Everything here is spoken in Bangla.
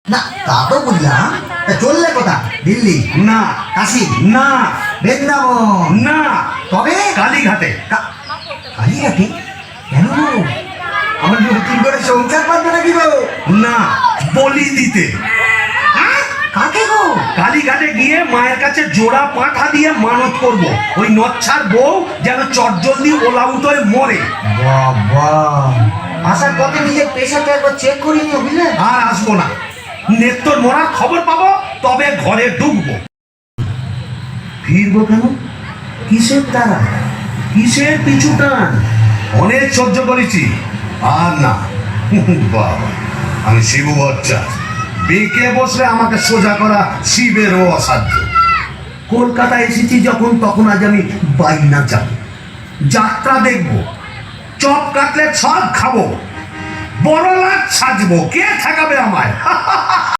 না তা তো বুঝলাম। তা চললে কোথা? দিল্লি না, কাশি না, বৃন্দাবন? না, তবে কালীঘাটে। কালীঘাটে কেন গো? আমার নতুন করে সংসার পাবে নাকি গো? না, বলি দিতে। হ্যাঁ? কাকে গো? কালীঘাটে গিয়ে মায়ের কাছে জোড়া পাঁঠা দিয়ে মানত করব, ওই নচ্ছার বউ যেন চটজলদি ওলাউট হয়ে মরে। বাবা, আসার পথে নিজের পেশাটা একবার চেক করিয়ে নিও বুঝলে? আর আসবো না। নেত্তর মরার খবর পাবো তবে ঘরে ঢুকবো। ফিরবো কেন? কিসের তারা? কিসের পিছু টান? অনেক সহ্য করেছি, আর না। বাবা, আমি শিবু বাচ্চা, বেঁকে বসলে আমাকে সোজা করা শিবেরও অসাধ্য। কলকাতা এসেছি যখন, তখন আজ আমি বাইনা যাব, যাত্রা দেখবো, চপ কাটলে সব খাবো, বড় লাট সাজবো, কে ঠেকাবে আমায়?